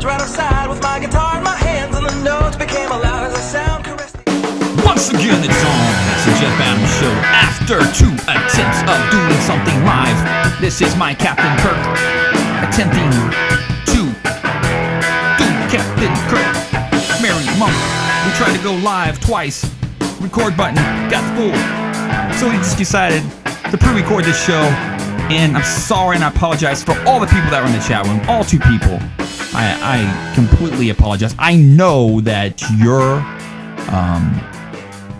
right outside with my guitar in my hands, and the notes became loud as I sound caressed. Once again, it's on. It's the Jeff Adams Show. After 2 attempts of doing something live, this is my Captain Kirk attempting to do Captain Kirk. Mary Monk. We tried to go live twice. Record button got full. So we just decided to pre-record this show. And I'm sorry and I apologize for all the people that were in the chat room. All 2 people. I completely apologize. I know that your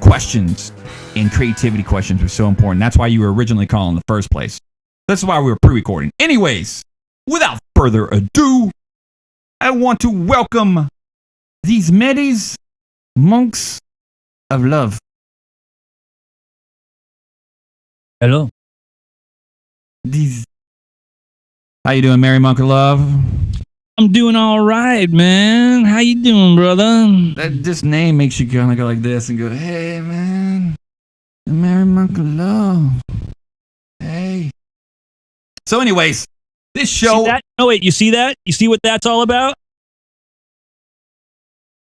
questions and creativity questions were so important. That's why you were originally calling in the first place. That's why we were pre-recording. Anyways, without further ado, I want to welcome these Medes monks of love. Hello. How you doing, Mary Monk of Love? I'm doing all right, man. How you doing, brother? This name makes you kind of go like this and go, hey, man. Mary Monk of Love. Hey. So anyways, this show... See that? Oh, wait, you see that? You see what that's all about?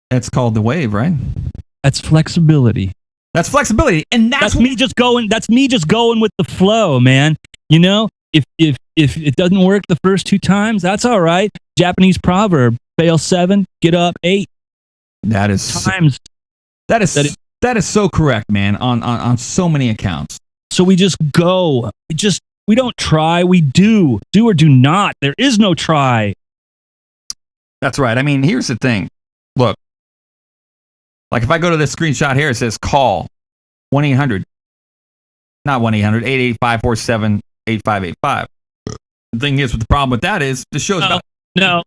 That's called the wave, right? That's flexibility. That's flexibility, and that's me just going. That's me just going with the flow, man. You know, if it doesn't work the first 2 times, that's all right. Japanese proverb: fail 7, get up 8. That is times. That is so correct, man. On so many accounts. So we just go. We don't try. We do. Do or do not. There is no try. That's right. I mean, here's the thing. Look. Like if I go to this screenshot here, it says call 1-800, not 1-800, 885-47-8585. The thing is, with the problem with that is the show's about... No.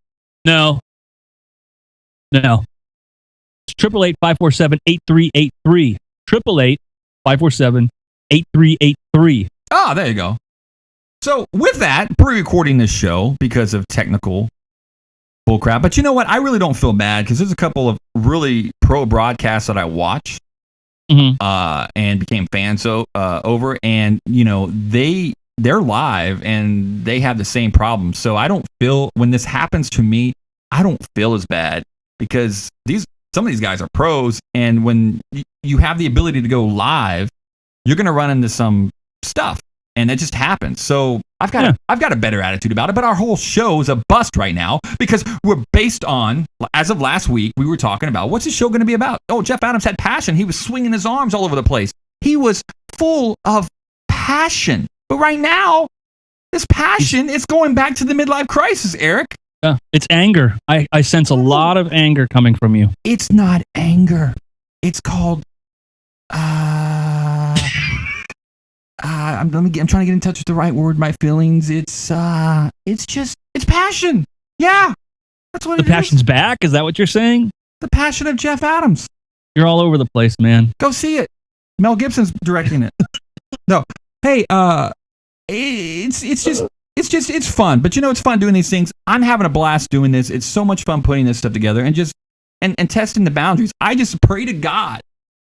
It's 888-547-8383. 888-547-8383. Ah, there you go. So with that, pre-recording this show because of technical bullcrap. But you know what? I really don't feel bad because there's a couple of really pro broadcasts that I watch and became fans over, and you know they're live and they have the same problem. So I don't feel when this happens to me, I don't feel as bad because some of these guys are pros, and when you have the ability to go live, you're going to run into some stuff. And it just happens. So I've got a better attitude about it. But our whole show is a bust right now because we're based on, as of last week, we were talking about what's the show going to be about? Oh, Jeff Adams had passion. He was swinging his arms all over the place. He was full of passion. But right now, this passion is going back to the midlife crisis, Eric. It's anger. I sense a lot of anger coming from you. It's not anger. It's called... I'm trying to get in touch with the right word, my feelings. It's passion. Yeah. That's what it is. The passion's back? Is that what you're saying? The passion of Jeff Adams. You're all over the place, man. Go see it. Mel Gibson's directing it. No. Hey, it's fun. But you know, it's fun doing these things. I'm having a blast doing this. It's so much fun putting this stuff together and just and testing the boundaries. I just pray to God.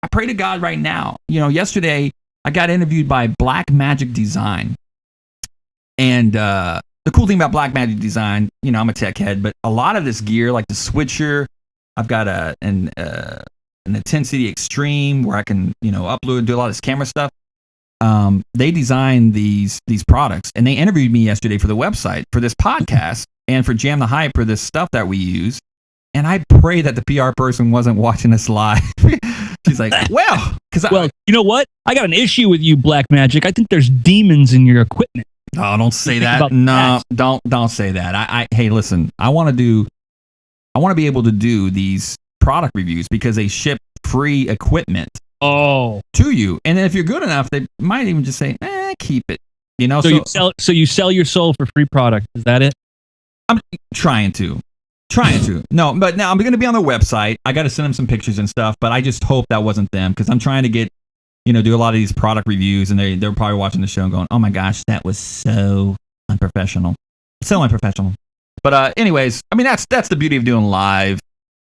I pray to God right now. You know, yesterday I got interviewed by Black Magic Design. And the cool thing about Black Magic Design, you know, I'm a tech head, but a lot of this gear, like the switcher, I've got an Intensity Extreme where I can, you know, upload and do a lot of this camera stuff. They designed these products, and they interviewed me yesterday for the website, for this podcast, and for Jam the Hype for this stuff that we use. And I pray that the PR person wasn't watching us live. She's like, well, you know what? I got an issue with you, Black Magic. I think there's demons in your equipment. Oh, don't say that. No, don't say that. Hey, listen, I want to be able to do these product reviews because they ship free equipment to you. And then if you're good enough, they might even just say, keep it. You know, so you sell your soul for free product. Is that it? I'm trying to. No, but now I'm going to be on their website. I got to send them some pictures and stuff, but I just hope that wasn't them because I'm trying to get, you know, do a lot of these product reviews, and they're probably watching the show and going, oh my gosh, that was so unprofessional. So unprofessional. But anyways, I mean, that's the beauty of doing live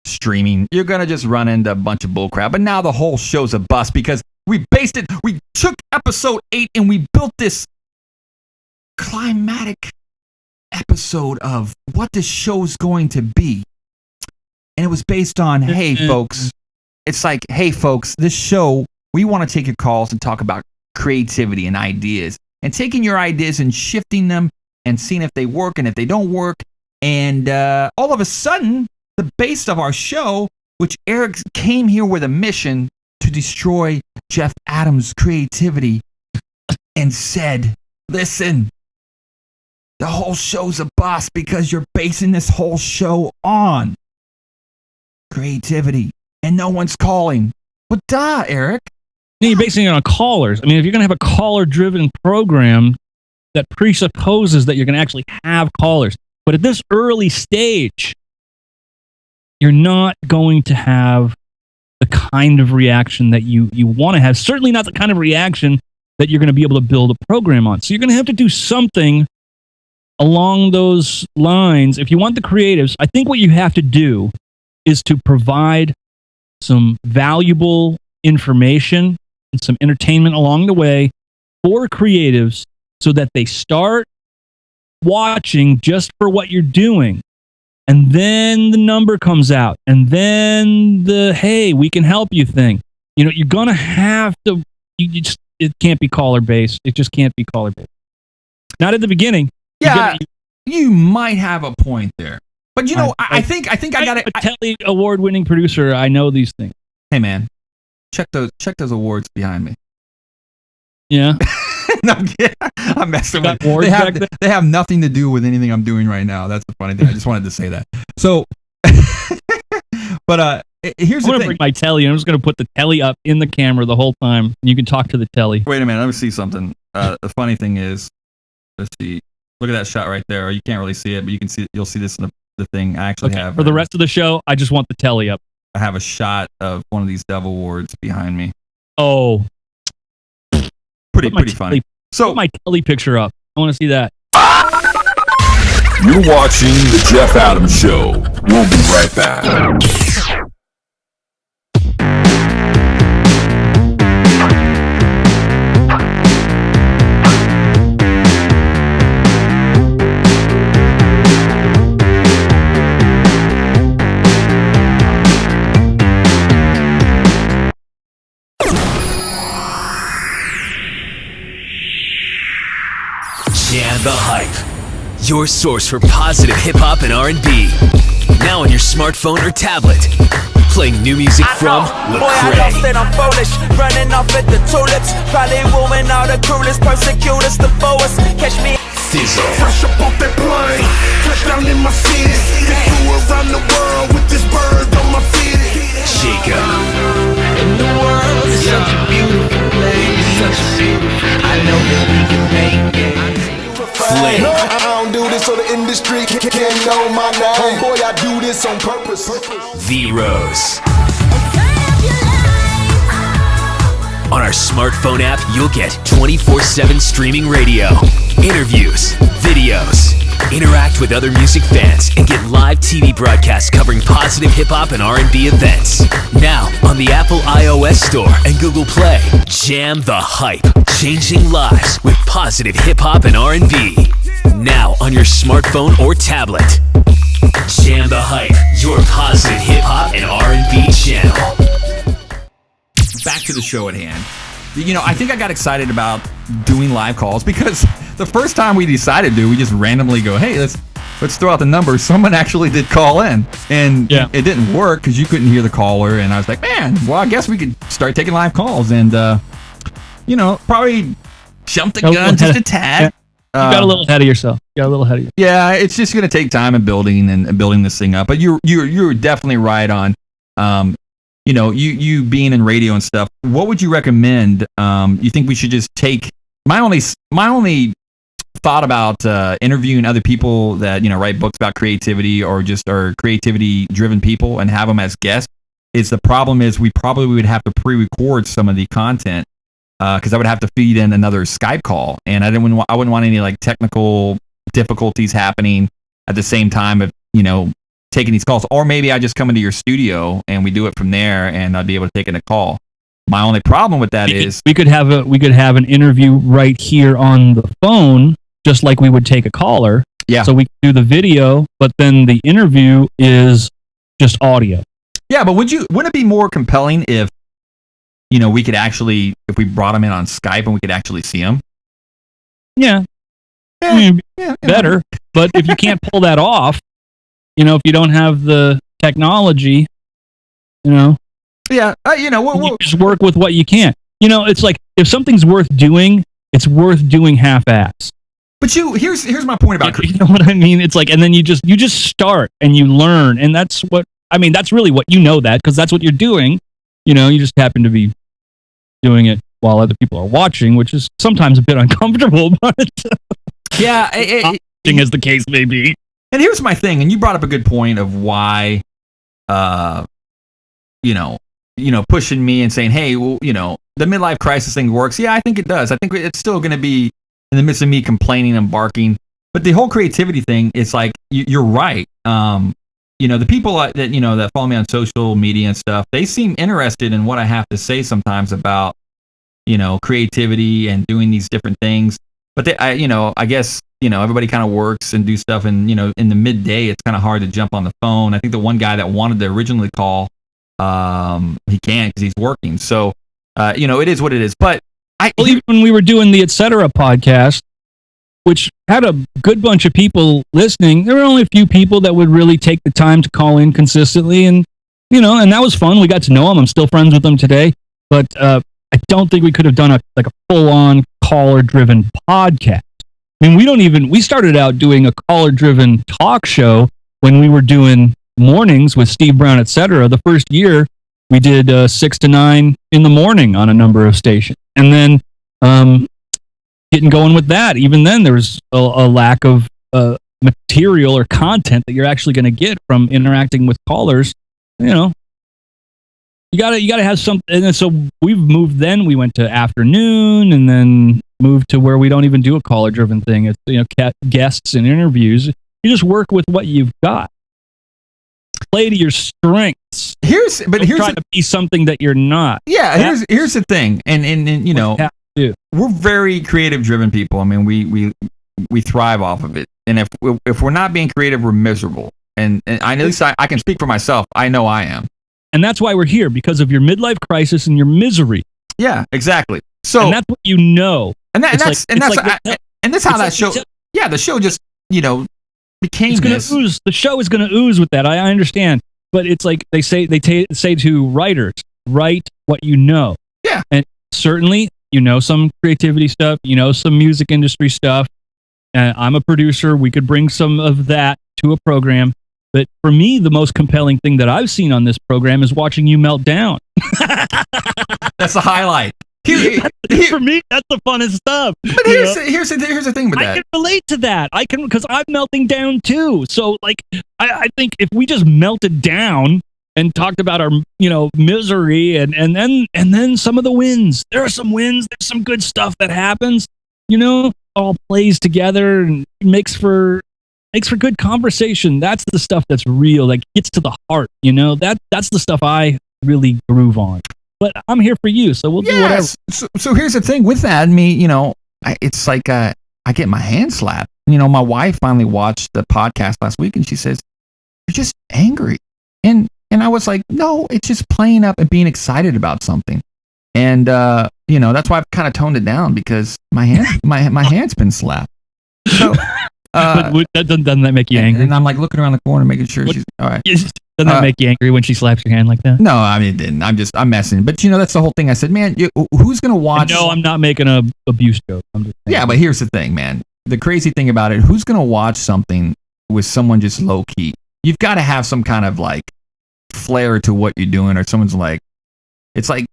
streaming. You're going to just run into a bunch of bullcrap. But now the whole show's a bust because we took episode 8 and we built this climatic episode of what this show's going to be. And it was based on, hey, folks. It's like, hey, folks, this show, we want to take your calls and talk about creativity and ideas. And taking your ideas and shifting them and seeing if they work and if they don't work. And all of a sudden, the base of our show, which Eric came here with a mission to destroy Jeff Adams' creativity and said, listen, the whole show's a bust because you're basing this whole show on creativity and no one's calling. But duh, Eric. You're basing it on callers. I mean, if you're going to have a caller-driven program, that presupposes that you're going to actually have callers. But at this early stage, you're not going to have the kind of reaction that you want to have. Certainly not the kind of reaction that you're going to be able to build a program on. So you're going to have to do something along those lines. If you want the creatives, I think what you have to do is to provide some valuable information and some entertainment along the way for creatives so that they start watching just for what you're doing. And then the number comes out. And then the, hey, we can help you thing. You know, you're going to have to, it can't be caller based. It just can't be caller based. Not at the beginning. Yeah, you might have a point there. But you know, I think I got it. A Telly award-winning producer. I know these things. Hey man, check those awards behind me. Yeah. No, I'm messing with you. They have nothing to do with anything I'm doing right now. That's the funny thing. I just wanted to say that. So, but here's the thing. I'm gonna bring my telly. I'm just gonna put the telly up in the camera the whole time. You can talk to the telly. Wait a minute. Let me see something. The funny thing is, let's see. Look at that shot right there. You can't really see it, but you can see. You'll see this in the thing. I actually have. For the rest of the show, I just want the telly up. I have a shot of one of these Devil Awards behind me. Oh, pretty funny. So put my telly picture up. I want to see that. You're watching The Jeff Adams Show. We'll be right back. The Hype, your source for positive hip-hop and R&B. Now on your smartphone or tablet. Playing new music from Boy, I lost it, I'm foolish. Running off at the tulips. Probably wooing all the coolest, persecutors, the boas. Catch me. Thizzle. Fresh up off that plane, touchdown in my city. Flew around the world with this bird on my feet. Jacob. And the world is such a beautiful place. Such a beautiful. I know that we can make it. Flame. No, I don't do this so the industry can't know my name. Boy, I do this on purpose. The Rose. On our smartphone app, you'll get 24/7 streaming radio, interviews, videos, interact with other music fans, and get live TV broadcasts covering positive hip-hop and R&B events. Now, on the Apple iOS Store and Google Play, Jam the Hype, changing lives with positive hip-hop and R&B. Now, on your smartphone or tablet. Jam the Hype, your positive hip-hop and R&B channel. Back to the show at hand. You know, I think I got excited about doing live calls because the first time we decided to, we just randomly go, hey, let's throw out the numbers. Someone actually did call in, and it didn't work because you couldn't hear the caller. And I was like, man, well, I guess we could start taking live calls. And, you know, probably jumped the gun just a tad. You got a little ahead of yourself. Yeah, it's just going to take time and building this thing up. But you're definitely right on. You know, you being in radio and stuff, what would you recommend? You think we should just take my only thought about interviewing other people that, you know, write books about creativity or just are creativity driven people and have them as guests is the problem is we probably would have to pre-record some of the content because I would have to feed in another Skype call, and I wouldn't want any like technical difficulties happening at the same time of, you know, taking these calls. Or maybe I just come into your studio and we do it from there and I'd be able to take in a call. My only problem with that is we could have an interview right here on the phone, just like we would take a caller. Yeah. So we can do the video, but then the interview is just audio. Yeah, but wouldn't it be more compelling if, we could actually, if we brought them in on Skype and we could actually see them? Yeah. Better. But if you can't pull that off, if you don't have the technology, Yeah, you just work with what you can. It's like if something's worth doing, it's worth doing half-ass. But here's my point about you know what I mean? It's like, and then you just start and you learn, and that's really what that, because that's what you're doing. You just happen to be doing it while other people are watching, which is sometimes a bit uncomfortable, but yeah, as the case may be. And here's my thing, and you brought up a good point of why, pushing me and saying, hey, well, the midlife crisis thing works. Yeah, I think it does. I think it's still going to be in the midst of me complaining and barking. But the whole creativity thing, it's like, you're right. The people that follow me on social media and stuff, they seem interested in what I have to say sometimes about, creativity and doing these different things. But I guess, everybody kind of works and do stuff. And, in the midday, it's kind of hard to jump on the phone. I think the one guy that wanted to originally call, he can't because he's working. So, it is what it is. But even when we were doing the Etc. podcast, which had a good bunch of people listening, there were only a few people that would really take the time to call in consistently. And, and that was fun. We got to know them. I'm still friends with them today. But I don't think we could have done a full-on caller-driven podcast. I mean, we started out doing a caller-driven talk show when we were doing mornings with Steve Brown, etc. The first year, we did 6 to 9 in the morning on a number of stations. And then getting going with that, even then there was a lack of material or content that you're actually going to get from interacting with callers. You gotta have something. And so we've moved. Then we went to afternoon, and then moved to where we don't even do a caller driven thing. It's guests and interviews. You just work with what you've got. Play to your strengths. Here's try to be something that you're not. Yeah, here's the thing, and we're very creative driven people. I mean, we thrive off of it, and if we're not being creative, we're miserable. And at least I can speak for myself. I know I am. And that's why we're here, because of your midlife crisis and your misery. Yeah, exactly. So and that's what you know. And that's how that show. Yeah, the show just became this. Ooze. The show is going to ooze with that. I understand, but it's like they say to writers, write what you know. Yeah, and certainly some creativity stuff, some music industry stuff. I'm a producer. We could bring some of that to a program. But for me, the most compelling thing that I've seen on this program is watching you melt down. That's the highlight. For me, that's the funnest stuff. But here's the thing with that. I can relate to that. Because I'm melting down too. So I think if we just melted down and talked about our misery and then some of the wins. There are some wins. There's some good stuff that happens. All plays together and makes for good conversation. That's the stuff that's real. That gets to the heart. That's the stuff I really groove on. But I'm here for you, so we'll do whatever. So here's the thing with that. It's like I get my hand slapped. My wife finally watched the podcast last week, and she says, "You're just angry." And I was like, "No, it's just playing up and being excited about something." And that's why I've kind of toned it down, because my hand's been slapped. So. But doesn't that make you angry? And I'm like looking around the corner, making sure she's all right. Doesn't that make you angry when she slaps your hand like that? No, I mean, it didn't. I'm messing. But that's the whole thing. I said, man, who's going to watch? No, I'm not making an abuse joke. I'm just saying. Yeah, but here's the thing, man. The crazy thing about it, who's going to watch something with someone just low key? You've got to have some kind of flair to what you're doing, or someone's it's like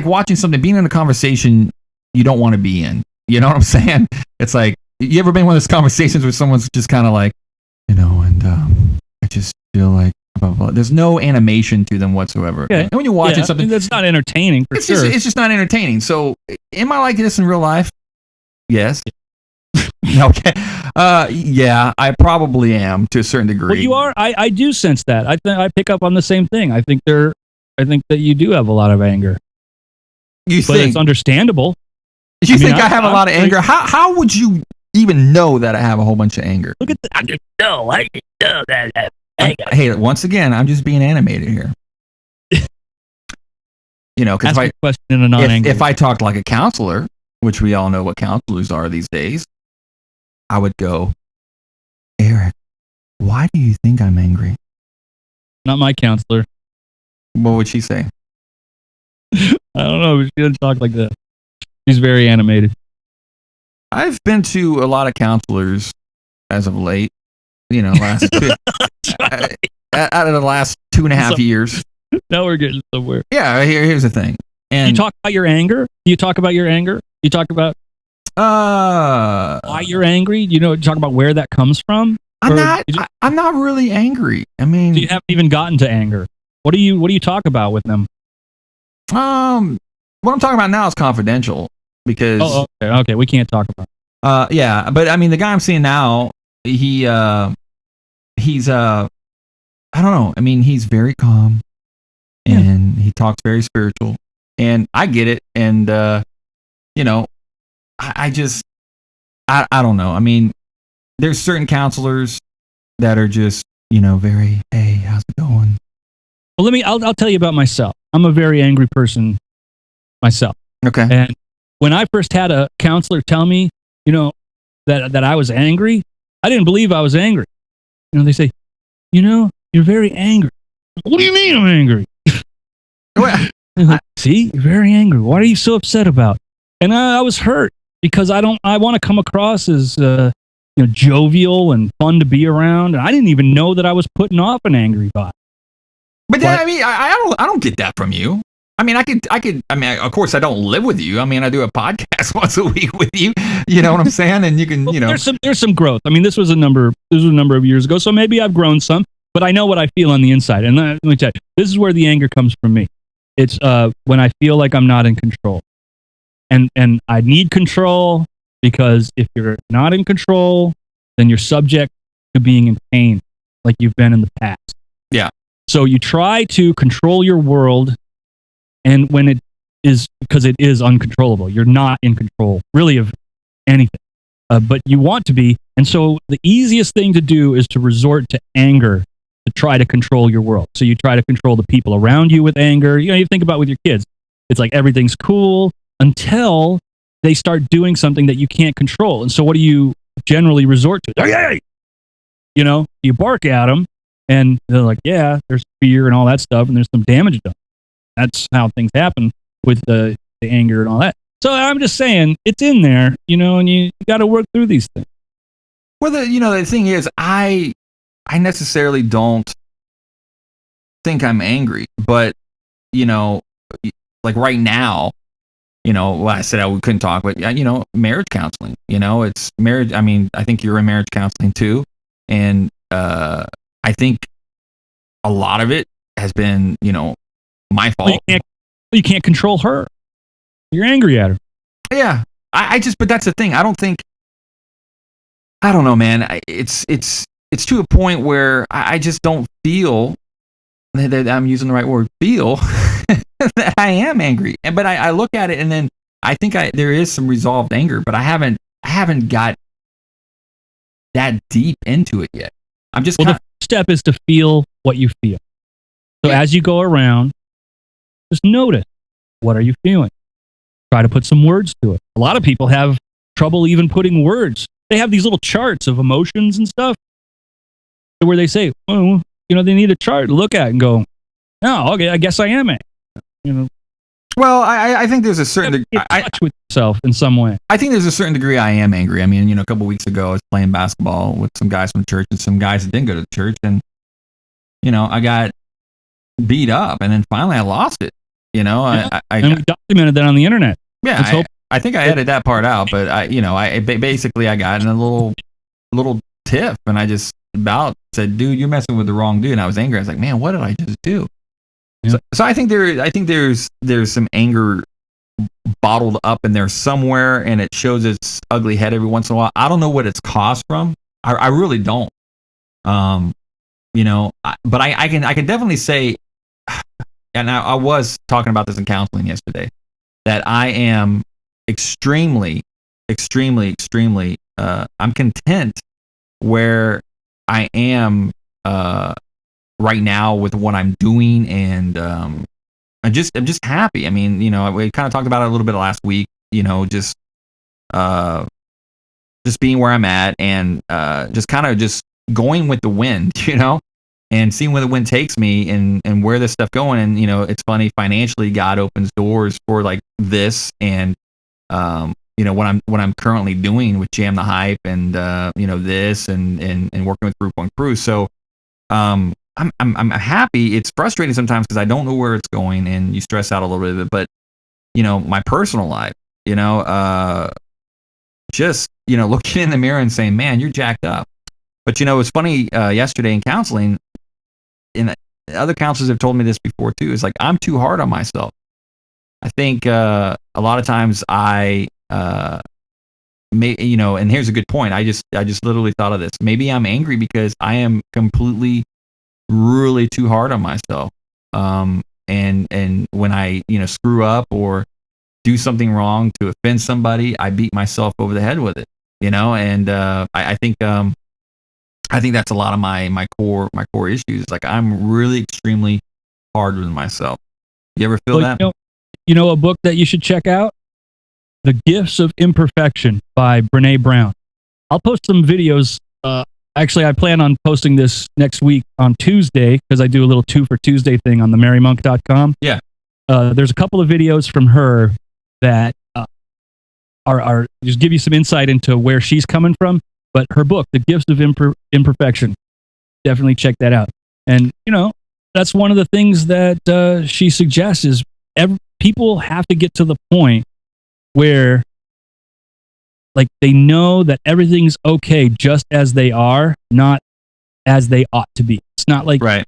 watching something, being in a conversation you don't want to be in. You know what I'm saying? It's like, you ever been in one of those conversations where someone's just kind of I just feel like blah, blah, blah. There's no animation to them whatsoever. Okay. And when you're watching something that's not entertaining, for sure. It's just not entertaining. So, am I like this in real life? Yes. Okay. Yeah, I probably am to a certain degree. Well, you are. I do sense that. I pick up on the same thing. I think that you do have a lot of anger. But it's understandable. You think I have a lot of anger? How would you even know that I have a whole bunch of anger? Look at I just know that Hey, once again, I'm just being animated here. Because Ask a question in a non-angry. if I talked like a counselor, which we all know what counselors are these days, I would go, Eric, why do you think I'm angry? Not my counselor. What would she say? I don't know. She doesn't talk like that. She's very animated. I've been to a lot of counselors as of late. Last out of the last 2.5 years. Now we're getting somewhere. Yeah, here's the thing. And you talk about your anger? You talk about your anger? You talk about why you're angry? Talk about where that comes from? I'm not really angry. I mean, you haven't even gotten to anger. What do you talk about with them? What I'm talking about now is confidential because okay, we can't talk about it. Yeah, but I mean the guy I'm seeing now, he's I don't know. I mean, he's very calm and he talks very spiritual, and I get it. And I don't know. I mean, there's certain counselors that are just very, hey, how's it going? Well, I'll tell you about myself. I'm a very angry person myself. Okay. And when I first had a counselor tell me, that I was angry, I didn't believe I was angry. They say, you're very angry. What do you mean I'm angry? See, you're very angry. What are you so upset about? And I was hurt because I want to come across as jovial and fun to be around. And I didn't even know that I was putting off an angry vibe. But then, I mean, I don't get that from you. I mean, I could. I mean, of course, I don't live with you. I mean, I do a podcast once a week with you. You know what I'm saying? And you can, there's some growth. I mean, this was a number of years ago, so maybe I've grown some. But I know what I feel on the inside. And let me tell you, this is where the anger comes from me. It's when I feel like I'm not in control, and I need control because if you're not in control, then you're subject to being in pain, like you've been in the past. Yeah. So you try to control your world. And when because it is uncontrollable, you're not in control really of anything, but you want to be. And so the easiest thing to do is to resort to anger to try to control your world. So you try to control the people around you with anger. You think about with your kids, it's like everything's cool until they start doing something that you can't control. And so what do you generally resort to? Hey! You bark at them and they're like, yeah, there's fear and all that stuff. And there's some damage done. That's how things happen with the anger and all that. So I'm just saying, it's in there, and you got to work through these things. Well, the thing is, I necessarily don't think I'm angry, but like right now, well, I said we couldn't talk, but marriage counseling. It's marriage. I mean, I think you're in marriage counseling too, and I think a lot of it has been, my fault. Well, you can't control her. You're angry at her. Yeah. But that's the thing. I don't know, man. It's to a point where I just don't feel that I'm using the right word, feel that I am angry. But I look at it and then I think there is some resolved anger, but I haven't got that deep into it yet. I'm just the first step is to feel what you feel. So as you go around, just notice, what are you feeling? Try to put some words to it. A lot of people have trouble even putting words. They have these little charts of emotions and stuff where they say, oh, they need a chart to look at and go, oh, okay, I guess I am angry. Well, I think there's a certain degree. Touch with yourself in some way. I think there's a certain degree I am angry. I mean, a couple weeks ago, I was playing basketball with some guys from church and some guys that didn't go to church. And, I got beat up. And then finally I lost it. And we documented that on the internet. Yeah, I think I edited that part out, but I got in a little tiff, and I just about said, "Dude, you're messing with the wrong dude." And I was angry. I was like, "Man, what did I just do?" Yeah. So I think there's some anger bottled up in there somewhere, and it shows its ugly head every once in a while. I don't know what it's caused from. I really don't. But I can definitely say. And I was talking about this in counseling yesterday, that I am extremely, extremely, extremely, I'm content where I am right now with what I'm doing, and I'm just happy. I mean, we kind of talked about it a little bit last week. Just being where I'm at, and just kind of just going with the wind, and seeing where the wind takes me, and where this stuff going. And it's funny, financially, God opens doors for like this, and what I'm currently doing with Jam the Hype, and this, and working with Group One Crew. So I'm happy. It's frustrating sometimes because I don't know where it's going, and you stress out a little bit. But my personal life, just looking in the mirror and saying, man, you're jacked up. But it's funny, yesterday in counseling, and other counselors have told me this before too, is like, I'm too hard on myself. I think a lot of times I and here's a good point. I just literally thought of this. Maybe I'm angry because I am completely, really too hard on myself. And when I screw up or do something wrong to offend somebody, I beat myself over the head with it. And I think that's a lot of my core issues. Like, I'm really extremely hard with myself. You ever feel that? A book that you should check out? The Gifts of Imperfection by Brene Brown. I'll post some videos. Actually, I plan on posting this next week on Tuesday, because I do a little 2 for Tuesday thing on themerrymonk.com. Yeah. There's a couple of videos from her that are just give you some insight into where she's coming from. But her book, The Gifts of Imperfection, definitely check that out. And, that's one of the things that she suggests is people have to get to the point where, like, they know that everything's okay just as they are, not as they ought to be. It's not like, right.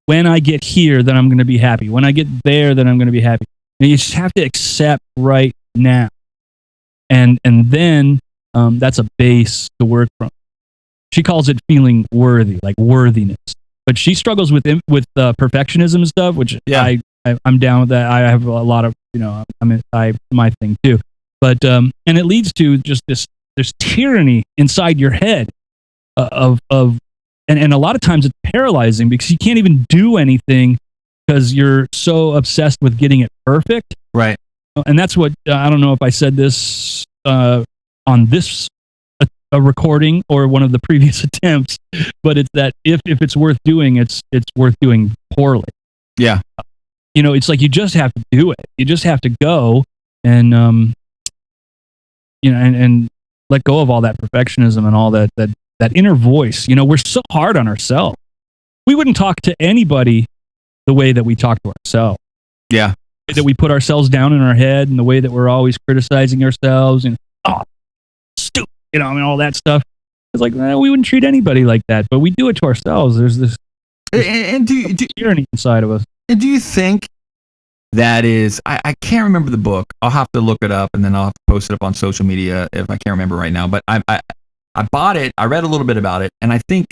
When I get here, then I'm going to be happy. When I get there, then I'm going to be happy. And you just have to accept right now. And then that's a base to work from. She calls it feeling worthy, like worthiness. But she struggles with perfectionism and stuff, which I'm down with that. I have a lot of, my thing too. But and it leads to just this tyranny inside your head and a lot of times it's paralyzing because you can't even do anything because you're so obsessed with getting it perfect. Right. And that's what I don't know if I said this on this a recording or one of the previous attempts, but it's that if it's worth doing, it's worth doing poorly. Yeah. It's like you just have to do it. You just have to go and and let go of all that perfectionism and all that inner voice. We're so hard on ourselves. We wouldn't talk to anybody the way that we talk to ourselves. Yeah. That we put ourselves down in our head, and the way that we're always criticizing ourselves and stupid, all that stuff. It's like, we wouldn't treat anybody like that, but we do it to ourselves. There's this tyranny inside of us. And do you think that is? I can't remember the book. I'll have to look it up, and then I'll have to post it up on social media if I can't remember right now. But I bought it. I read a little bit about it, and I think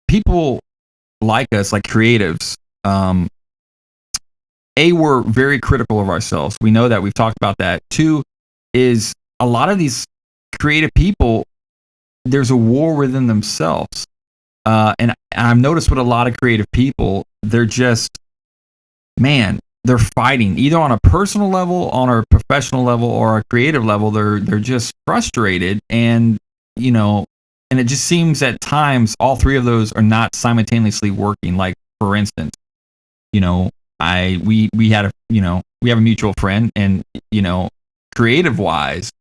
people like us, like creatives, we're very critical of ourselves. We know that. We've talked about that. 2 is a lot of these creative people, there's a war within themselves. And I've noticed with a lot of creative people, they're just, man, they're fighting either on a personal level, on a professional level, or a creative level. They're just frustrated, and and it just seems at times all 3 of those are not simultaneously working. Like, for instance, we have a mutual friend, and creative wise,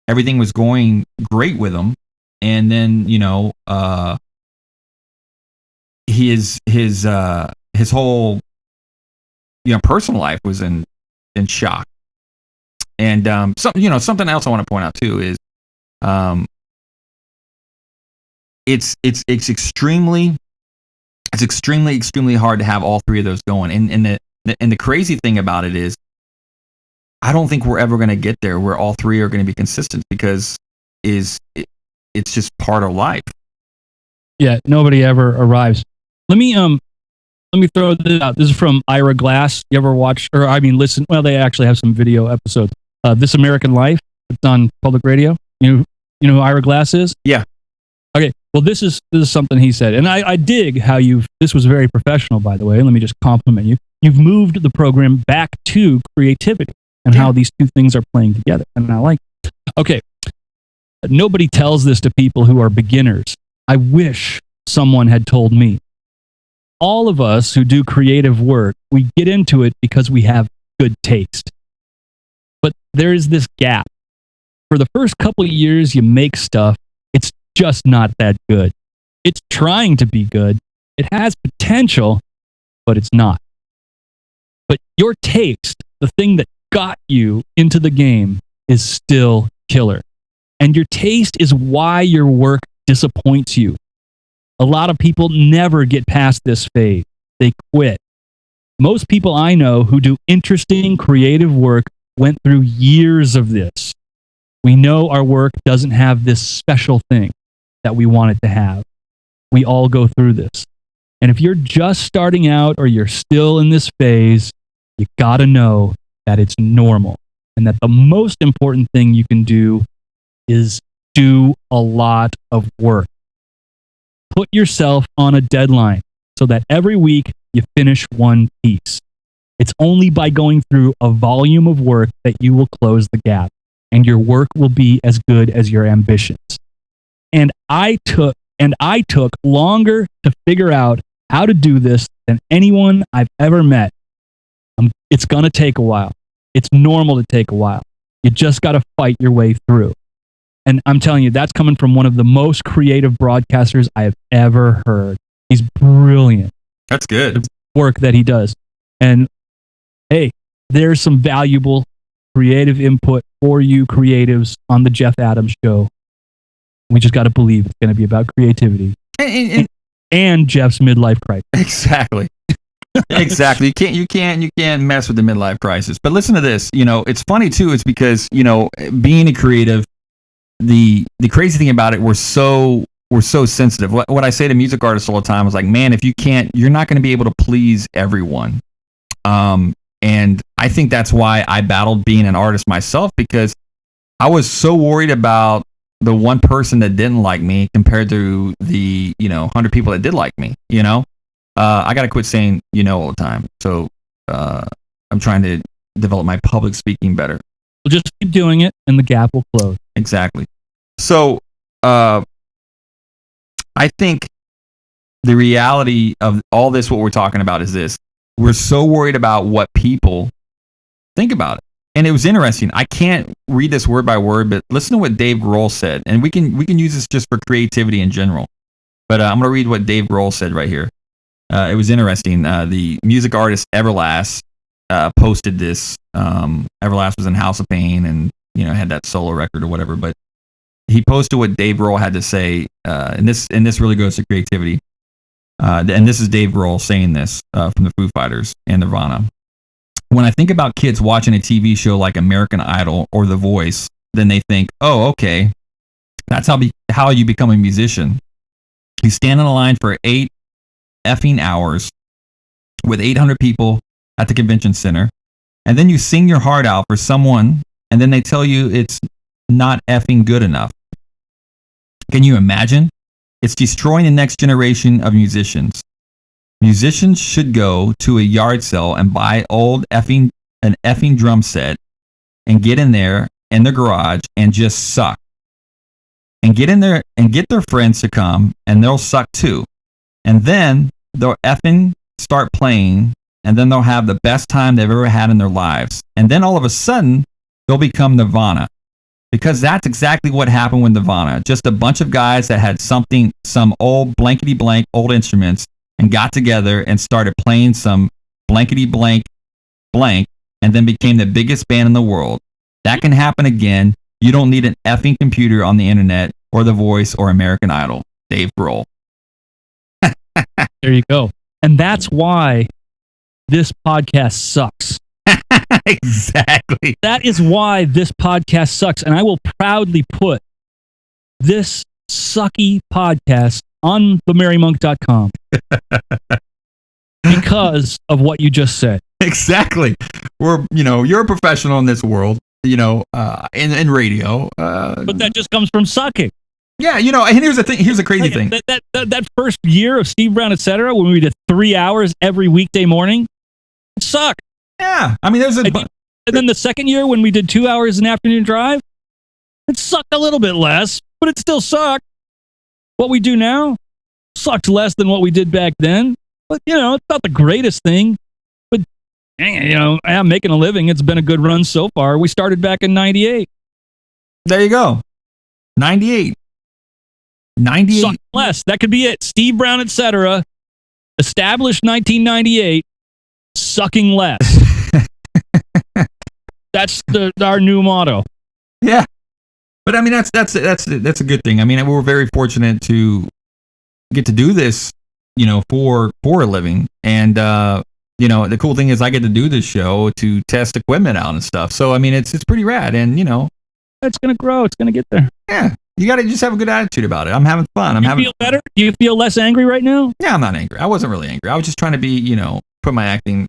everything was going great with him, and then his whole personal life was in shock. And something else I want to point out too is it's extremely hard to have all 3 of those going. And the crazy thing about it is, I don't think we're ever going to get there where all 3 are going to be consistent, because it's just part of life. Yeah, nobody ever arrives. Let me throw this out. This is from Ira Glass. You ever watch, listen? Well, they actually have some video episodes. This American Life. It's on public radio. You know who Ira Glass is? Yeah. Okay. Well, this is something he said, and I dig how this was very professional, by the way. Let me just compliment you. You've moved the program back to creativity and how these two things are playing together, and I like it. Okay, nobody tells this to people who are beginners. I wish someone had told me. All of us who do creative work, we get into it because we have good taste. But there is this gap. For the first couple of years you make stuff, it's just not that good. It's trying to be good. It has potential, but it's not. But your taste, the thing that got you into the game, is still killer. And your taste is why your work disappoints you. A lot of people never get past this phase. They quit. Most people I know who do interesting, creative work went through years of this. We know our work doesn't have this special thing that we want it to have. We all go through this. And if you're just starting out or you're still in this phase, you gotta know that it's normal and that the most important thing you can do is do a lot of work. Put yourself on a deadline so that every week you finish one piece. It's only by going through a volume of work that you will close the gap, and your work will be as good as your ambitions. And I took longer to figure out how to do this than anyone I've ever met. It's going to take a while. It's normal to take a while. You just got to fight your way through. And I'm telling you, that's coming from one of the most creative broadcasters I have ever heard. He's brilliant. That's good. The work that he does. And hey, there's some valuable creative input for you creatives on the Jeff Adams Show. We just got to believe it's going to be about creativity and Jeff's midlife crisis. Exactly. Exactly. You can't mess with the midlife crisis. But listen to this. You know, it's funny too. It's because, you know, being a creative, the crazy thing about it, we're so sensitive. What I say to music artists all the time is like, man, if you're not going to be able to please everyone. And I think that's why I battled being an artist myself, because I was so worried about the one person that didn't like me compared to the, 100 people that did like me, I got to quit saying, all the time. So, I'm trying to develop my public speaking better. We'll just keep doing it and the gap will close. Exactly. So, I think the reality of all this, what we're talking about, is this. We're so worried about what people think about it. And it was interesting. I can't read this word by word, but listen to what Dave Grohl said. And we can use this just for creativity in general. But I'm going to read what Dave Grohl said right here. It was interesting. The music artist Everlast posted this. Everlast was in House of Pain and had that solo record or whatever. But he posted what Dave Grohl had to say, and this really goes to creativity. And this is Dave Grohl saying this from the Foo Fighters and Nirvana. When I think about kids watching a TV show like American Idol or The Voice, then they think, oh, okay, that's how you become a musician. You stand in a line for 8 effing hours with 800 people at the convention center, and then you sing your heart out for someone, and then they tell you it's not effing good enough. Can you imagine? It's destroying the next generation of musicians. Musicians should go to a yard sale and buy an effing drum set and get in there in their garage and just suck. And get in there and get their friends to come and they'll suck too. And then they'll effing start playing and then they'll have the best time they've ever had in their lives. And then all of a sudden, they'll become Nirvana. Because that's exactly what happened with Nirvana. Just a bunch of guys that had some old blankety blank old instruments and got together and started playing some blankety blank and then became the biggest band in the world. That can happen again. You don't need an effing computer on the internet or The Voice or American Idol. Dave Grohl. There you go. And that's why this podcast sucks. Exactly. That is why this podcast sucks. And I will proudly put this sucky podcast on themerrymonk.com because of what you just said. Exactly. You're a professional in this world, in radio. But that just comes from sucking. Yeah, and here's the thing. Here's the crazy thing. That first year of Steve Brown, etc., when we did 3 hours every weekday morning, it sucked. Yeah, I mean, and then the second year when we did 2 hours an afternoon drive, it sucked a little bit less, but it still sucked. What we do now sucks less than what we did back then. But it's not the greatest thing. But I'm making a living. It's been a good run so far. We started back in '98. There you go. 98. Suck less. That could be it. Steve Brown, etc. Established 1998. Sucking less. That's our new motto. Yeah, but I mean that's a good thing. I mean, we're very fortunate to get to do this, for a living, and the cool thing is I get to do this show to test equipment out and stuff. So I mean, it's pretty rad, and it's gonna grow. It's gonna get there. Yeah. You got to just have a good attitude about it. I'm having fun. Feel better? Do you feel less angry right now? Yeah, I'm not angry. I wasn't really angry. I was just trying to be, put my acting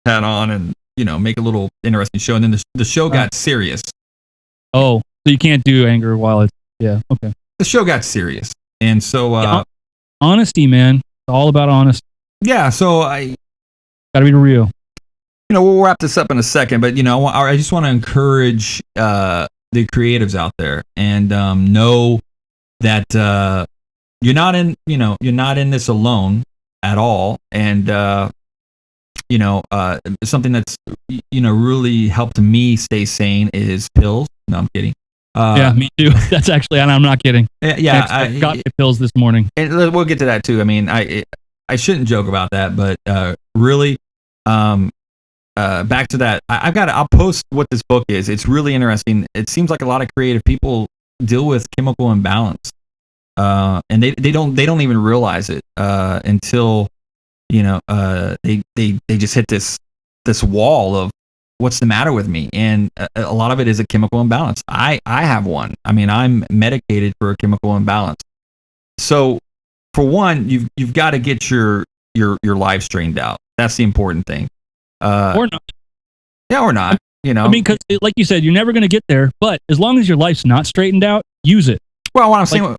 hat on and, make a little interesting show. And then the show got serious. Oh, so you can't do anger while it's, yeah, okay. The show got serious. And so... honesty, man. It's all about honesty. Yeah, so I... Gotta be real. We'll wrap this up in a second, but, I just want to encourage... the creatives out there, and know that you're not in this alone at all, and something that's really helped me stay sane is pills. No, I'm kidding. Yeah, me too. That's actually, and I'm not kidding. Yeah, I got my pills this morning. And we'll get to that too. I mean, I shouldn't joke about that, but really, back to that, I'll post what this book is. It's really interesting. It seems like a lot of creative people deal with chemical imbalance, and they don't even realize it until they just hit this wall of what's the matter with me, and a lot of it is a chemical imbalance. I have one. I mean, I'm medicated for a chemical imbalance. So for one, you've got to get your life straightened out. That's the important thing. Or not. Yeah, or not. I mean, because like you said, you're never going to get there. But as long as your life's not straightened out, use it. Well, what I'm saying, I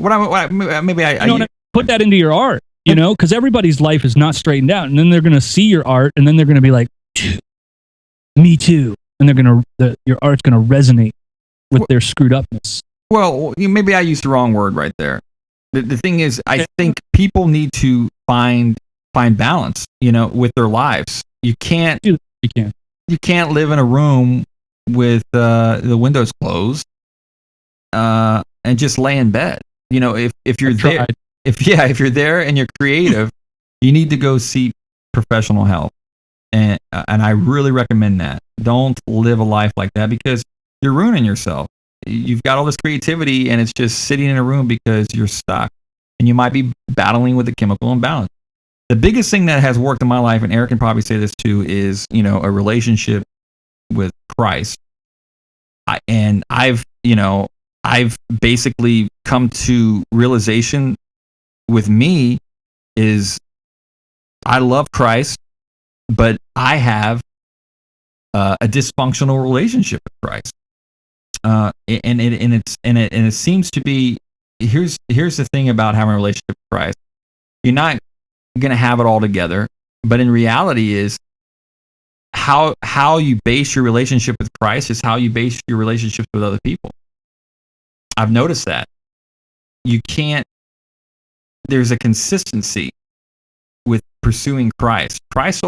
put that into your art. Because everybody's life is not straightened out, and then they're going to see your art, and then they're going to be like, "Me too," and your art's going to resonate with their screwed upness. Well, maybe I used the wrong word right there. The thing is, I think people need to find balance, with their lives. You can't live in a room with the windows closed and just lay in bed. If you're there, if you're there and you're creative, you need to go seek professional help. And I really recommend that. Don't live a life like that, because you're ruining yourself. You've got all this creativity and it's just sitting in a room because you're stuck, and you might be battling with a chemical imbalance. The biggest thing that has worked in my life, and Eric can probably say this too, is, a relationship with Christ. I've basically come to realization with me is I love Christ, but I have a dysfunctional relationship with Christ. And it seems to be, here's the thing about having a relationship with Christ. You're not going to have it all together, but in reality is how you base your relationship with Christ is how you base your relationships with other people. I've noticed that there's a consistency with pursuing Christ. Christ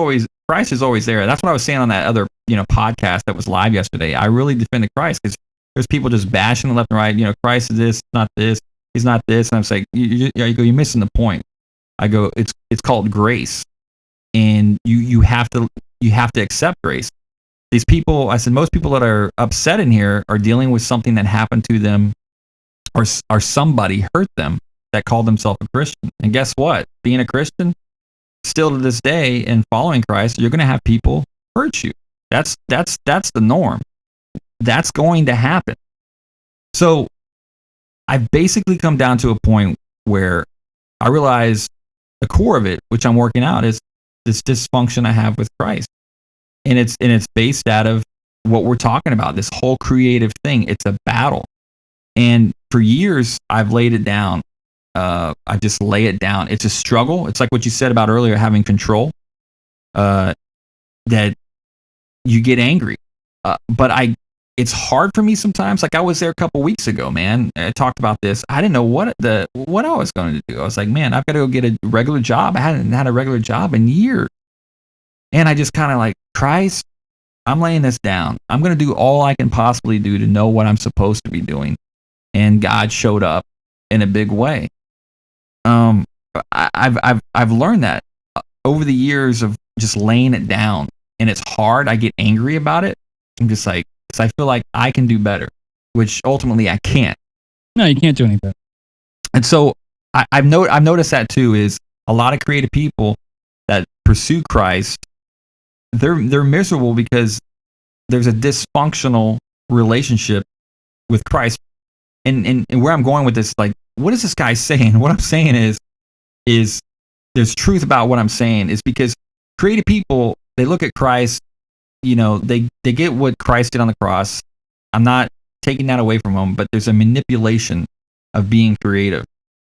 is always there. That's what I was saying on that other podcast that was live yesterday. I really defended Christ because there's people just bashing him left and right. Christ is this, not this, he's not this, and I'm saying you're missing the point. I go, it's called grace, and you have to accept grace. These people, I said, most people that are upset in here are dealing with something that happened to them, or somebody hurt them that called themselves a Christian. And guess what? Being a Christian, still to this day, and following Christ, you're going to have people hurt you. That's the norm. That's going to happen. So I've basically come down to a point where I realize the core of it, which I'm working out, is this dysfunction I have with Christ. And it's based out of what we're talking about, this whole creative thing. It's a battle. And for years, I've laid it down. I just lay it down. It's a struggle. It's like what you said about earlier, having control. That you get angry, but it's hard for me sometimes. Like I was there a couple weeks ago, man. I talked about this. I didn't know what I was going to do. I was like, man, I've got to go get a regular job. I hadn't had a regular job in years, and I just kind of like, Christ, I'm laying this down. I'm going to do all I can possibly do to know what I'm supposed to be doing. And God showed up in a big way. I've learned that over the years of just laying it down, and it's hard. I get angry about it. I'm just like, because I feel like I can do better, which ultimately I can't. No, you can't do any better. And so I've noticed that too. Is a lot of creative people that pursue Christ, they're miserable because there's a dysfunctional relationship with Christ. And where I'm going with this, like, what is this guy saying? What I'm saying is there's truth about what I'm saying, is because creative people, they look at Christ, they get what Christ did on the cross. I'm not taking that away from them, but there's a manipulation of being creative.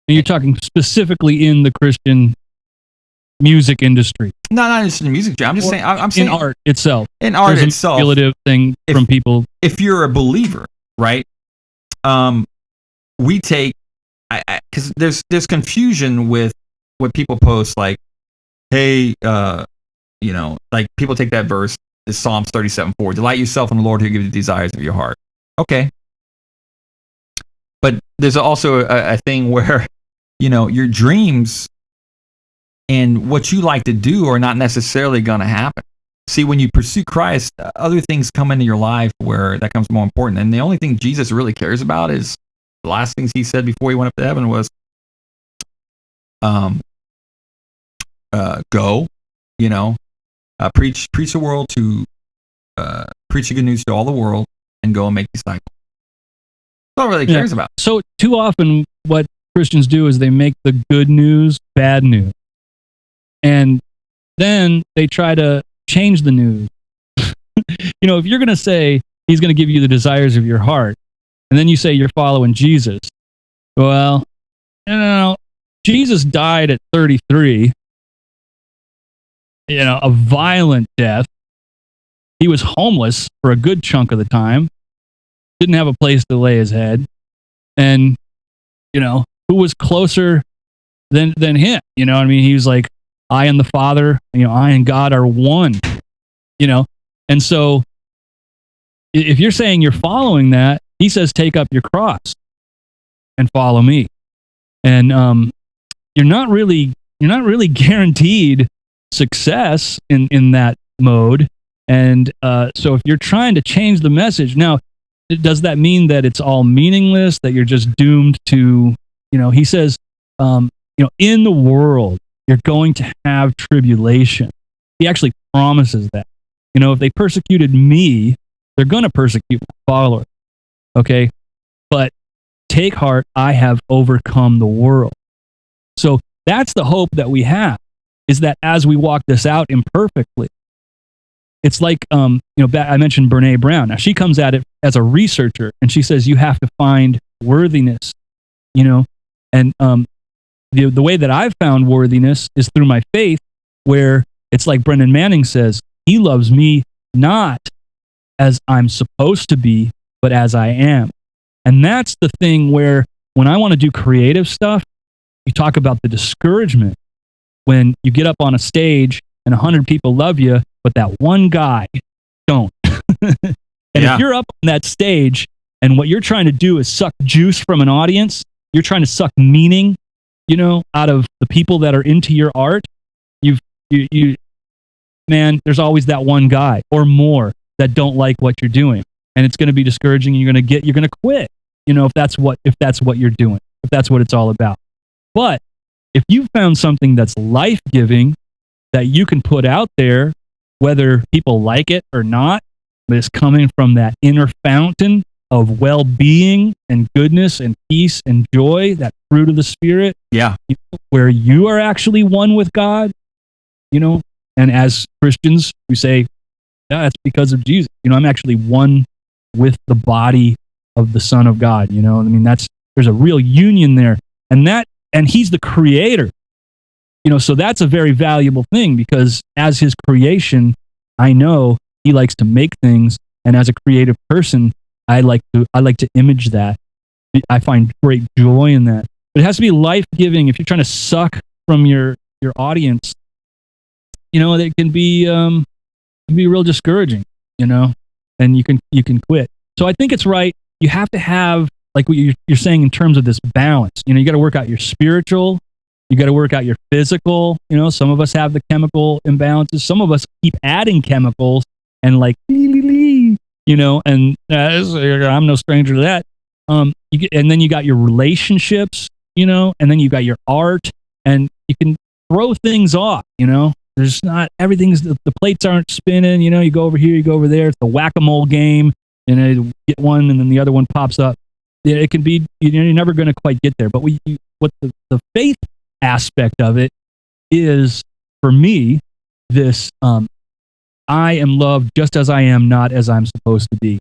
And you're talking specifically in the Christian music industry. No, not just in the music. I'm just saying. I'm saying in art itself. In art There's itself, a manipulative thing from people. If you're a believer, right? We take, because there's confusion with what people post, like, hey, like people take that verse, is Psalms 37:4. Delight yourself in the Lord, who gives you the desires of your heart. Okay. But there's also a thing where, your dreams and what you like to do are not necessarily going to happen. See, when you pursue Christ, other things come into your life where that comes more important. And the only thing Jesus really cares about is the last things he said before he went up to heaven was, go, preach the world to, preach the good news to all the world and go and make disciples. That's all he really cares about. So too often what Christians do is they make the good news bad news. And then they try to change the news. If you're going to say he's going to give you the desires of your heart, and then you say you're following Jesus, well, Jesus died at 33, a violent death. He was homeless for a good chunk of the time, didn't have a place to lay his head, and, who was closer than him? He was like, I and the Father, I and God are one, and so if you're saying you're following that, he says, take up your cross and follow me. And you're not really guaranteed success in that mode. And so if you're trying to change the message, now, does that mean that it's all meaningless, that you're just doomed to, he says, in the world, you're going to have tribulation. He actually promises that. If they persecuted me, they're going to persecute my followers. Okay? But take heart, I have overcome the world. So that's the hope that we have, is that as we walk this out imperfectly, it's like, I mentioned Brene Brown. Now, she comes at it as a researcher, and she says you have to find worthiness, and the way that I've found worthiness is through my faith, where it's like Brendan Manning says, he loves me not as I'm supposed to be, but as I am. And that's the thing where when I want to do creative stuff, you talk about the discouragement when you get up on a stage and 100 people love you, but that one guy don't. If you're up on that stage and what you're trying to do is suck juice from an audience, you're trying to suck meaning, out of the people that are into your art, man, there's always that one guy or more that don't like what you're doing. And it's going to be discouraging. You're going to quit, if that's what you're doing, if that's what it's all about. But if you found something that's life-giving that you can put out there, whether people like it or not, but it's coming from that inner fountain of well-being and goodness and peace and joy, that fruit of the Spirit, where you are actually one with God, and as Christians, we say, that's because of Jesus. I'm actually one with the body of the Son of God. That's There's a real union there. And he's the creator. So that's a very valuable thing, because as his creation, I know he likes to make things, and as a creative person, I like to image that. I find great joy in that. But it has to be life-giving. If you're trying to suck from your audience, it can be real discouraging, and you can quit. So I think it's right. You have to have, like what you're saying in terms of this balance. You got to work out your spiritual. You got to work out your physical. Some of us have the chemical imbalances. Some of us keep adding chemicals and and I'm no stranger to that. And then you got your relationships, and then you got your art, and you can throw things off. There's not everything's the plates aren't spinning. You go over here, you go over there. It's the whack-a-mole game, you get one, and then the other one pops up. It can be you're never going to quite get there. But what the faith aspect of it is, for me, this I am loved just as I am, not as I'm supposed to be.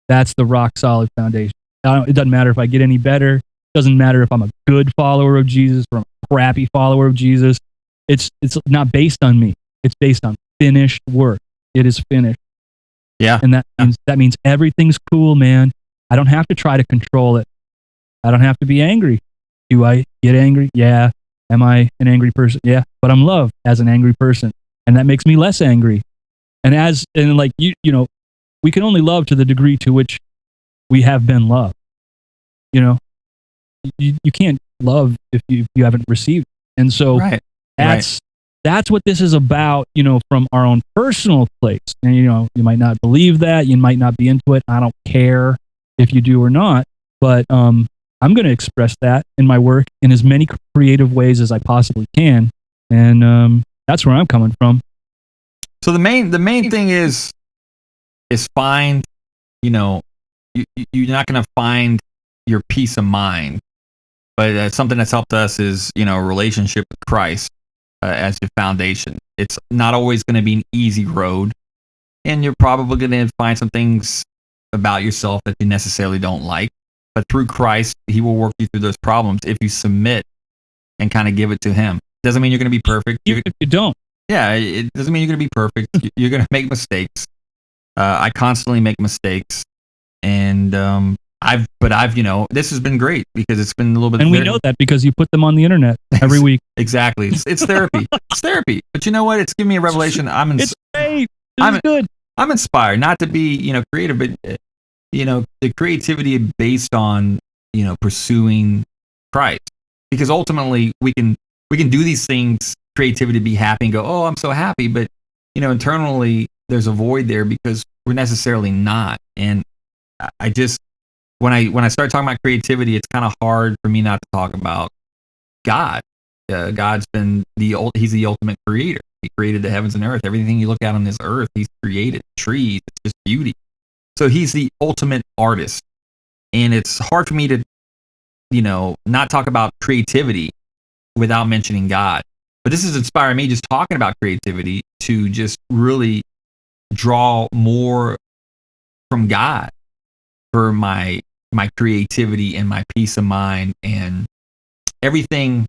That's the rock solid foundation. It doesn't matter if I get any better. It doesn't matter if I'm a good follower of Jesus or I'm a crappy follower of Jesus. It's not based on me. It's based on finished work. It is finished. Yeah. And that means everything's cool, man. I don't have to try to control it. I don't have to be angry. Do I get angry? Yeah. Am I an angry person? Yeah. But I'm loved as an angry person, and that makes me less angry. And we can only love to the degree to which we have been loved. You can't love if you haven't received. And so that's what this is about, from our own personal place. And, you might not believe that. You might not be into it. I don't care if you do or not. But I'm going to express that in my work in as many creative ways as I possibly can. And that's where I'm coming from. So the main thing is find, you're not going to find your peace of mind, but something that's helped us is, a relationship with Christ as your foundation. It's not always going to be an easy road, and you're probably going to find some things about yourself that you necessarily don't like, but through Christ, he will work you through those problems if you submit and kind of give it to him. Doesn't mean you're going to be perfect. Even if you don't. Yeah, it doesn't mean you're going to be perfect. You're going to make mistakes. I constantly make mistakes, and I've this has been great because it's been a little bit. And we know that because you put them on the internet every week. Exactly, it's therapy. It's therapy. But you know what? It's giving me a revelation. It's great. It's good. I'm inspired not to be creative, but the creativity based on pursuing Christ, because ultimately we can do these things. Creativity to be happy and go, oh, I'm so happy, but internally there's a void there because we're necessarily not. And I just when I start talking about creativity, it's kind of hard for me not to talk about God. God's been he's the ultimate creator. He created the heavens and earth. Everything you look at on this earth, he's created. Trees, it's just beauty. So he's the ultimate artist, and it's hard for me to not talk about creativity without mentioning God. But this has inspired me, just talking about creativity, to just really draw more from God for my creativity and my peace of mind and everything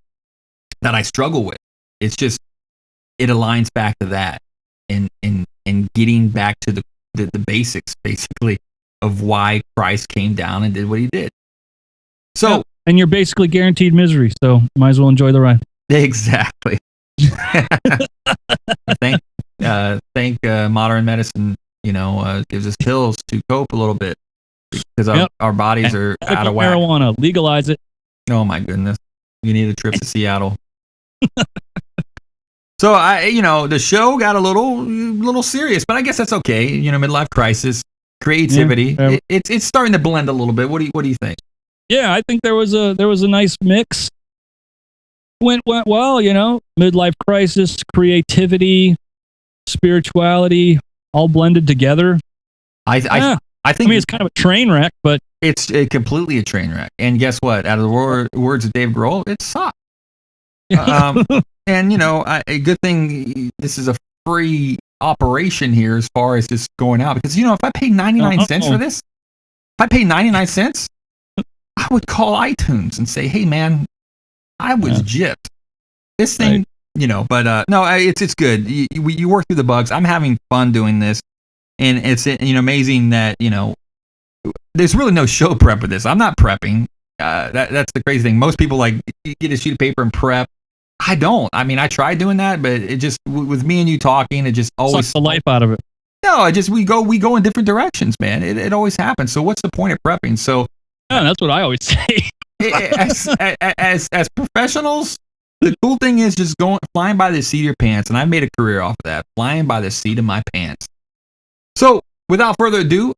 that I struggle with. It's just, it aligns back to that and getting back to the basics, basically, of why Christ came down and did what he did. So, yeah, and you're basically guaranteed misery, so you might as well enjoy the ride. Exactly. Thank modern medicine, gives us pills to cope a little bit because our bodies are out of whack. Marijuana, legalize it. Oh my goodness, you need a trip to Seattle. So the show got a little serious, but I guess that's okay. Midlife crisis, creativity. Yeah, it's starting to blend a little bit. What do you think? Yeah, I think there was a nice mix. Went well, midlife crisis, creativity, spirituality, all blended together. I think it's kind of a train wreck, but it's completely a train wreck. And guess what? Out of the words of Dave Grohl, it sucked. And a good thing this is a free operation here as far as just going out, because if I pay 99 cents for this, if I pay 99 cents, I would call iTunes and say, "Hey, man, I was gypped. This thing, Right. you know." But no, it's good. You work through the bugs. I'm having fun doing this, and it's amazing that there's really no show prep with this. I'm not prepping. That's the crazy thing. Most people like you get a sheet of paper and prep. I don't. I mean, I tried doing that, but it just with me and you talking, it just always Sucks the life out of it. No, we go in different directions, man. It always happens. So what's the point of prepping? So Yeah, that's what I always say. as professionals, the cool thing is just flying by the seat of your pants, and I made a career off of that, flying by the seat of my pants. So without further ado,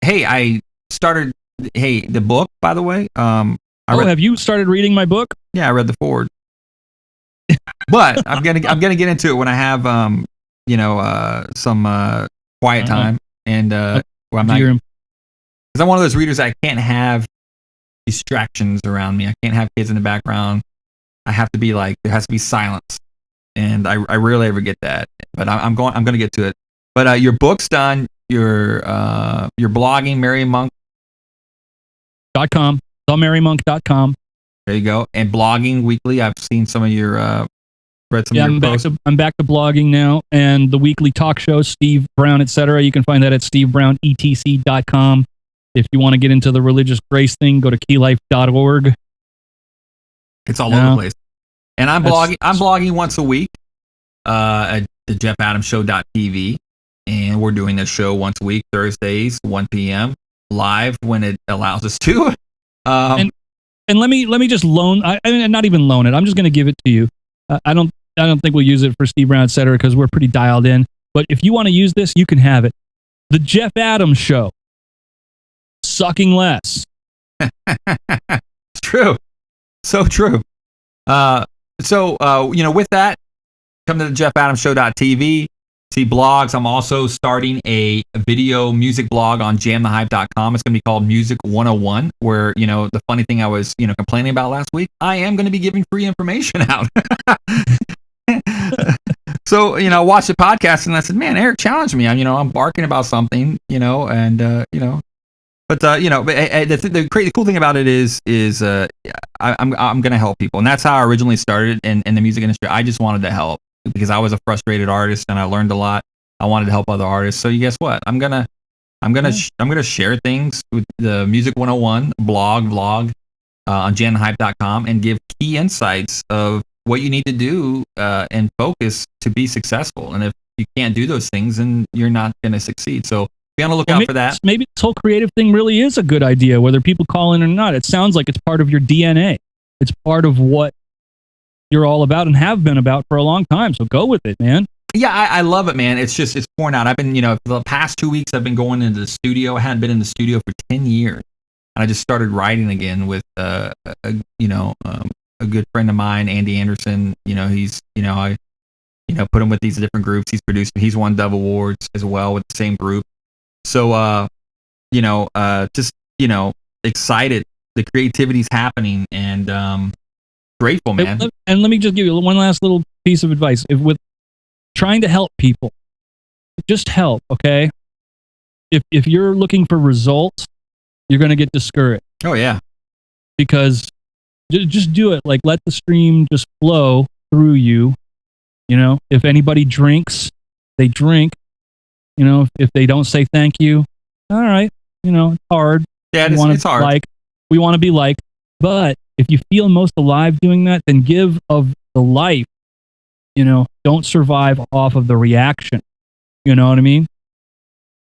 hey, I started the book, by the way. Have you started reading my book? Yeah, I read the forward. But I'm gonna get into it when I have some quiet time and where I'm not, because I'm one of those readers I can't have distractions around me. I can't have kids in the background. I have to be there has to be silence, and I rarely ever get that. But I'm gonna get to it. But your book's done. Your blogging, MaryMonk.com, TheMaryMonk.com. There you go. And blogging weekly. I've seen some of your read some of your posts. I'm back to blogging now, and the weekly talk show, Steve Brown, etc. You can find that at SteveBrownETC.com. If you want to get into the religious grace thing, go to keylife.org. It's all over the place. And I'm blogging once a week at TheJeffAdamsShow.tv, and we're doing this show once a week, Thursdays, 1 p.m. live when it allows us to. And let me just loan. I mean, not even loan it. I'm just going to give it to you. I don't think we'll use it for Steve Brown, etc. because we're pretty dialed in. But if you want to use this, you can have it. The Jeff Adams Show. Sucking less. It's true. So true. With that, come to the TheJeffAdamsShow.tv. See blogs. I'm also starting a video music blog on jamthehype.com. It's going to be called Music 101, where, the funny thing I was, complaining about last week, I am going to be giving free information out. So, I watched the podcast and I said, man, Eric challenged me. I'm barking about something, and but the cool thing about it is I'm going to help people. And that's how I originally started in the music industry. I just wanted to help, because I was a frustrated artist and I learned a lot. I wanted to help other artists. So guess what? I'm gonna share things with the Music 101 blog on janhype.com and give key insights of what you need to do and focus to be successful. And if you can't do those things, then you're not going to succeed. So be on the lookout for that. Maybe this whole creative thing really is a good idea, whether people call in or not. It sounds like it's part of your DNA. It's part of what you're all about and have been about for a long time. So go with it, man. Yeah, I love it, man. It's pouring out. I've been, for the past 2 weeks, I've been going into the studio. I hadn't been in the studio for 10 years. And I just started writing again with, a good friend of mine, Andy Anderson. He's, I put him with these different groups. He's producing. He's won Dove Awards as well with the same group. So, excited. The creativity's happening, and grateful, man. And let me just give you one last little piece of advice. With trying to help people, just help, okay? If you're looking for results, you're going to get discouraged. Oh, yeah. Because just do it. Like, let the stream just flow through you. If anybody drinks, they drink. If they don't say thank you, all right. It's hard. Yeah, it's hard. We want to be liked. But if you feel most alive doing that, then give of the life. Don't survive off of the reaction. You know what I mean?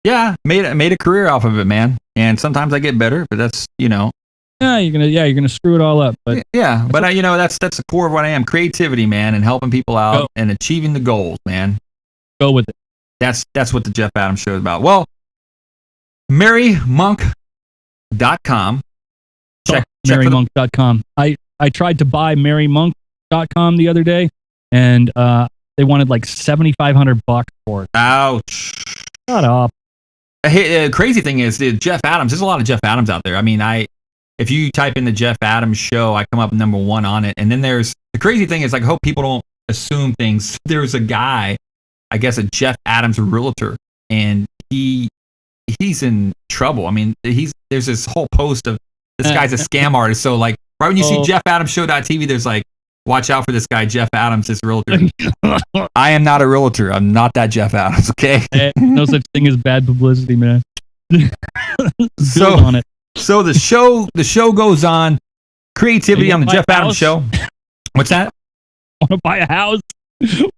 Yeah, made a career off of it, man. And sometimes I get better, but that's Yeah, you're gonna screw it all up. But yeah, but that's the core of what I am: creativity, man, and helping people out and achieving the goals, man. Go with it. That's what the Jeff Adams Show is about. Well, MaryMonk.com. Check MaryMonk.com. I tried to buy MaryMonk.com the other day, and they wanted like $7,500 for it. Ouch! Shut up. Hey, crazy thing is, Jeff Adams. There's a lot of Jeff Adams out there. I mean, if you type in the Jeff Adams Show, I come up number 1 on it. And then there's the crazy thing is, I hope people don't assume things. There's a guy, I guess, a Jeff Adams realtor, and he's in trouble. I mean, there's this whole post of this guy's a scam artist. So like right when you see TheJeffAdamsShow.tv, there's like, watch out for this guy, Jeff Adams, this realtor. I am not a realtor. I'm not that Jeff Adams, okay? No such thing as bad publicity, man. So on it. So the show goes on. Creativity on the Jeff Adams Show. What's that? Want to buy a house?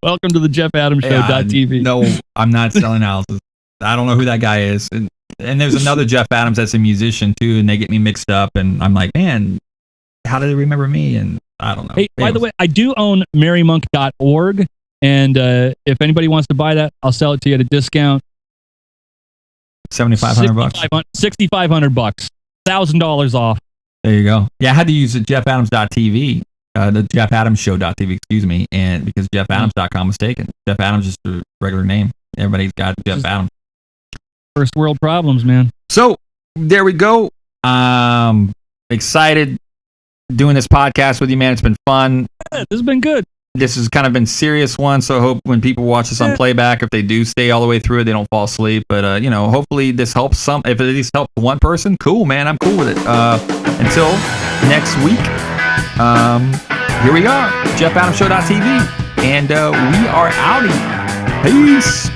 Welcome to the TheJeffAdamsShow.tv. No, I'm not selling houses. I don't know who that guy is. And there's another Jeff Adams that's a musician too, and they get me mixed up, and I'm like, man, how do they remember me? And I don't know. Hey, by the way, I do own marymonk.org, and if anybody wants to buy that, I'll sell it to you at a discount. $7,500. $6,500. $1,000 off. There you go. Yeah, I had to use the TheJeffAdams.tv, the TheJeffAdamsShow.tv, excuse me, and because JeffAdams.com was taken. Jeff Adams is the regular name. Everybody's got Jeff Adams. First world problems, man. So there we go. Excited doing this podcast with you, man. It's been fun. Yeah, this has been good. This has kind of been serious one, so I hope when people watch this on playback, if they do stay all the way through it, they don't fall asleep. But hopefully this helps some. If it at least helps one person, cool, man. I'm cool with it. Until next week, here we are, TheJeffAdamsShow.tv, and we are outie. Peace.